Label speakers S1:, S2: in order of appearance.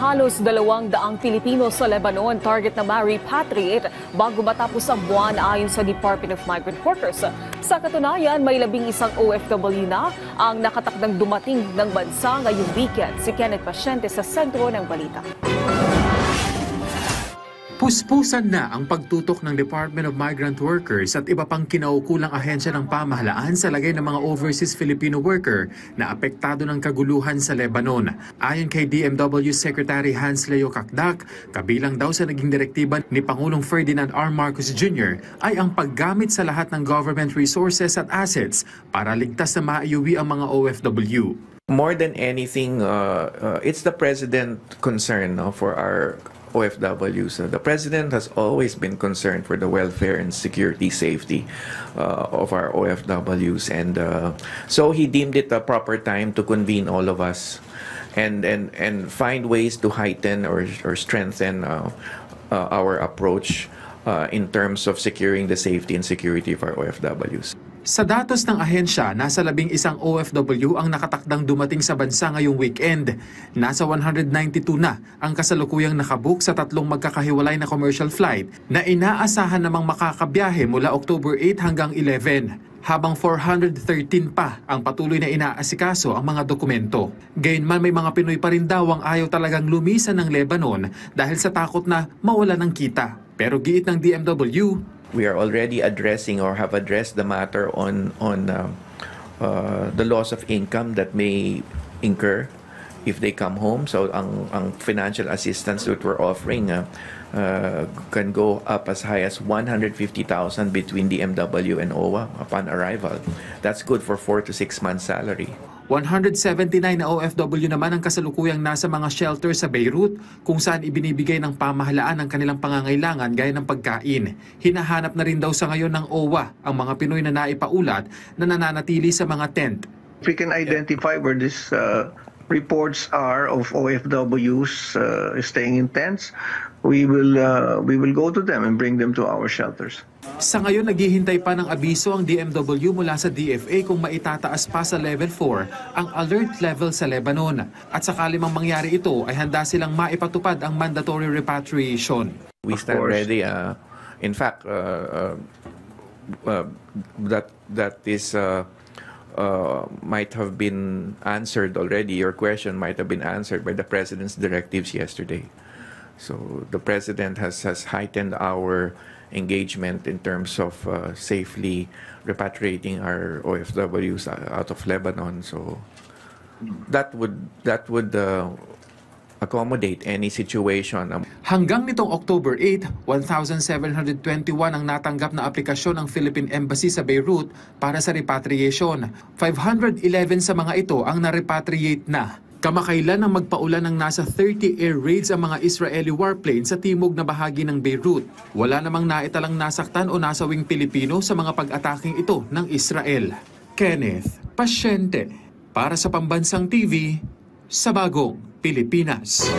S1: Halos 200 Pilipino sa Lebanon target na ma-repatriate bago matapos ang buwan ayon sa Department of Migrant Workers. Sa katunayan, may 11 OFW na ang nakatakdang dumating ng bansa ngayong weekend. Si Kenneth Pasyente sa sentro ng balita.
S2: Puspusan na ang pagtutok ng Department of Migrant Workers at iba pang kinaukulang ahensya ng pamahalaan sa lagay ng mga overseas Filipino worker na apektado ng kaguluhan sa Lebanon. Ayon kay DMW Secretary Hans Leo Kakdak, kabilang daw sa naging direktiba ni Pangulong Ferdinand R. Marcos Jr. ay ang paggamit sa lahat ng government resources at assets para ligtas na maiuwi ang mga OFW.
S3: More than anything, it's the President concern for our OFWs. The President has always been concerned for the welfare and security safety of our OFWs, and so he deemed it a proper time to convene all of us and find ways to heighten or strengthen our approach in terms of securing the safety and security of our OFWs.
S2: Sa datos ng ahensya, nasa 11 OFW ang nakatakdang dumating sa bansa ngayong weekend. Nasa 192 na ang kasalukuyang nakabook sa 3 magkakahiwalay na commercial flight na inaasahan namang makakabiyahe mula October 8 hanggang 11. Habang 413 pa ang patuloy na inaasikaso ang mga dokumento. Gayunman may mga Pinoy pa rin daw ang ayaw talagang lumisan ng Lebanon dahil sa takot na mawala ng kita. Pero giit ng DMW,
S3: we are already addressing or have addressed the matter on the loss of income that may incur if they come home. So ang financial assistance that we're offering can go up as high as 150,000 between DMW and OWA upon arrival. That's good for 4 to 6 months salary. 179
S2: na OFW naman ang kasalukuyang nasa mga shelter sa Beirut kung saan ibinibigay ng pamahalaan ang kanilang pangangailangan gaya ng pagkain. Hinahanap na rin daw sa ngayon ng OWA ang mga Pinoy na naipaulat na nananatili sa mga tent.
S4: If we can identify where these reports are of OFWs staying in tents, we will go to them and bring them to our shelters.
S2: Sa ngayon, naghihintay pa ng abiso ang DMW mula sa DFA kung maitataas pa sa level 4 ang alert level sa Lebanon. At sakali mang mangyari ito, ay handa silang maipatupad ang mandatory repatriation.
S3: We stand ready. In fact, that is might have been answered already. Your question might have been answered by the President's directives yesterday. So the President has heightened our engagement in terms of safely repatriating our OFWs out of Lebanon. So that would accommodate any situation.
S2: Hanggang nitong October 8, 1,721 ang natanggap na aplikasyon ng Philippine Embassy sa Beirut para sa repatriation. 511 sa mga ito ang na-repatriate na. Kamakailan ang magpaulan ng nasa 30 air raids ang mga Israeli warplanes sa timog na bahagi ng Beirut. Wala namang naitalang nasaktan o nasawing Pilipino sa mga pag-ataking ito ng Israel. Kenneth Pasyente para sa Pambansang TV sa Bagong Pilipinas.